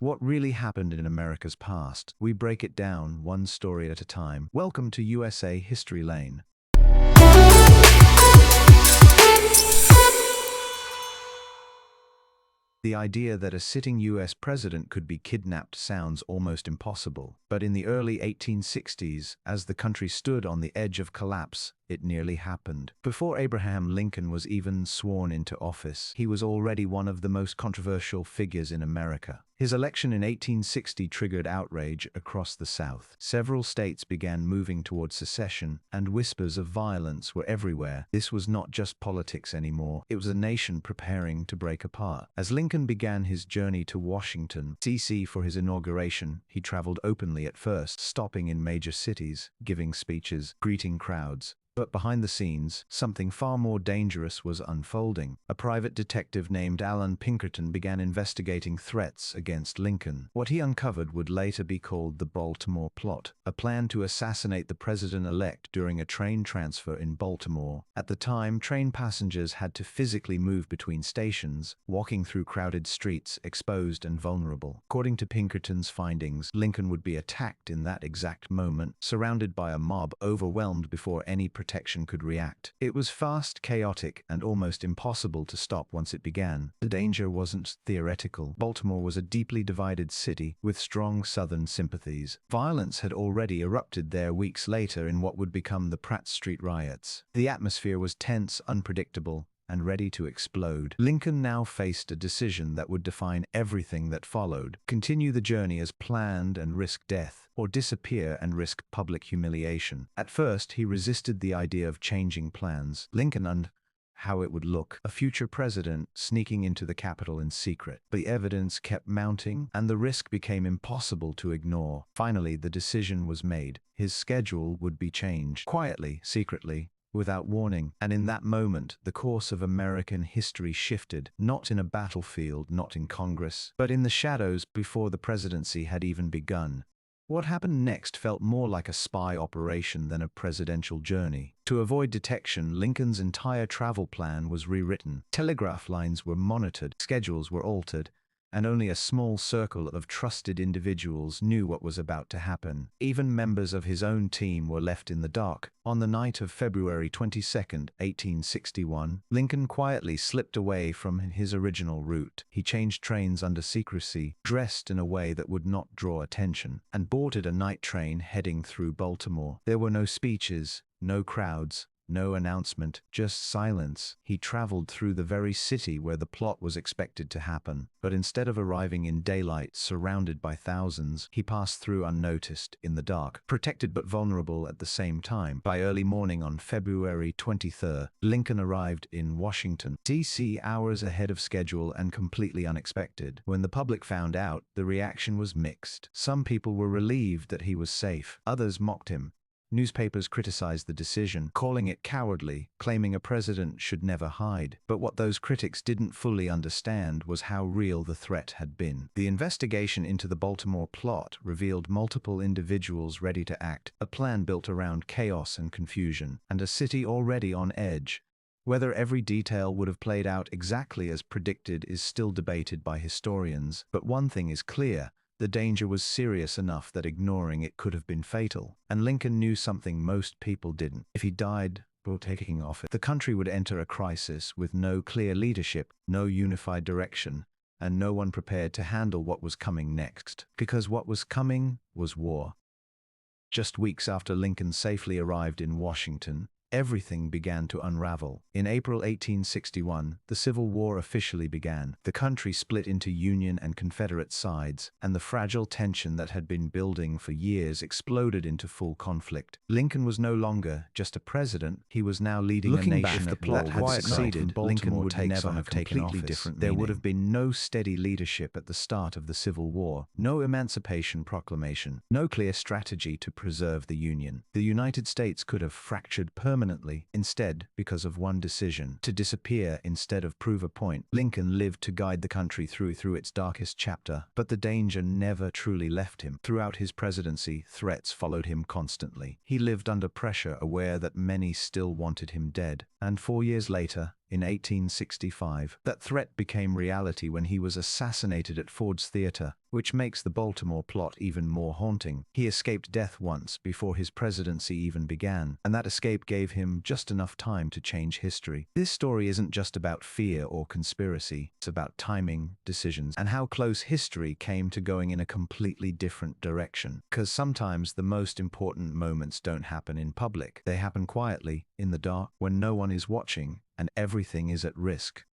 What really happened in America's past? We break it down one story at a time. Welcome to USA History Lane. The idea that a sitting U.S. president could be kidnapped sounds almost impossible. But in the early 1860s, as the country stood on the edge of collapse, it nearly happened. Before Abraham Lincoln was even sworn into office, he was already one of the most controversial figures in America. His election in 1860 triggered outrage across the South. Several states began moving towards secession, and whispers of violence were everywhere. This was not just politics anymore. It was a nation preparing to break apart. As Lincoln began his journey to Washington, D.C. for his inauguration, he traveled openly at first, stopping in major cities, giving speeches, greeting crowds. But behind the scenes, something far more dangerous was unfolding. A private detective named Allan Pinkerton began investigating threats against Lincoln. What he uncovered would later be called the Baltimore Plot, a plan to assassinate the president-elect during a train transfer in Baltimore. At the time, train passengers had to physically move between stations, walking through crowded streets, exposed and vulnerable. According to Pinkerton's findings, Lincoln would be attacked in that exact moment, surrounded by a mob, overwhelmed before any protection could react. It was fast, chaotic, and almost impossible to stop once it began. The danger wasn't theoretical. Baltimore was a deeply divided city with strong Southern sympathies. Violence had already erupted there weeks later in what would become the Pratt Street riots. The atmosphere was tense, unpredictable, and ready to explode. Lincoln now faced a decision that would define everything that followed: continue the journey as planned and risk death, or disappear and risk public humiliation. At first, he resisted the idea of changing plans. Lincoln and how it would look: a future president sneaking into the Capitol in secret. The evidence kept mounting, and the risk became impossible to ignore. Finally, the decision was made. His schedule would be changed, quietly, secretly, without warning. And in that moment, the course of American history shifted, not in a battlefield, not in Congress, but in the shadows before the presidency had even begun. What happened next felt more like a spy operation than a presidential journey. To avoid detection, Lincoln's entire travel plan was rewritten. Telegraph lines were monitored, schedules were altered, and only a small circle of trusted individuals knew what was about to happen. Even members of his own team were left in the dark. On the night of February 22, 1861, Lincoln quietly slipped away from his original route. He changed trains under secrecy, dressed in a way that would not draw attention, and boarded a night train heading through Baltimore. There were no speeches, no crowds, no announcement, just silence. He traveled through the very city where the plot was expected to happen. But instead of arriving in daylight, surrounded by thousands, he passed through unnoticed, in the dark, protected but vulnerable at the same time. By early morning on February 23, Lincoln arrived in Washington, D.C. hours ahead of schedule and completely unexpected. When the public found out, the reaction was mixed. Some people were relieved that he was safe. Others mocked him. Newspapers criticized the decision, calling it cowardly, claiming a president should never hide. But what those critics didn't fully understand was how real the threat had been. The investigation into the Baltimore plot revealed multiple individuals ready to act, a plan built around chaos and confusion, and a city already on edge. Whether every detail would have played out exactly as predicted is still debated by historians, but one thing is clear: the danger was serious enough that ignoring it could have been fatal. And Lincoln knew something most people didn't. If he died before taking office, the country would enter a crisis with no clear leadership, no unified direction, and no one prepared to handle what was coming next. Because what was coming was war. Just weeks after Lincoln safely arrived in Washington, everything began to unravel. In April 1861, the Civil War officially began. The country split into Union and Confederate sides, and the fragile tension that had been building for years exploded into full conflict. Lincoln was no longer just a president, he was now leading a nation that had succeeded. Lincoln would never have taken office. There would have been no steady leadership at the start of the Civil War, no Emancipation Proclamation, no clear strategy to preserve the Union. The United States could have fractured permanently. Instead, because of one decision, to disappear instead of prove a point. Lincoln lived to guide the country through its darkest chapter, but the danger never truly left him. Throughout his presidency, threats followed him constantly. He lived under pressure, aware that many still wanted him dead. And 4 years later, in 1865. That threat became reality when he was assassinated at Ford's Theater, which makes the Baltimore Plot even more haunting. He escaped death once before his presidency even began, and that escape gave him just enough time to change history. This story isn't just about fear or conspiracy, it's about timing, decisions, and how close history came to going in a completely different direction. Because sometimes the most important moments don't happen in public. They happen quietly, in the dark, when no one is watching, and everything is at risk.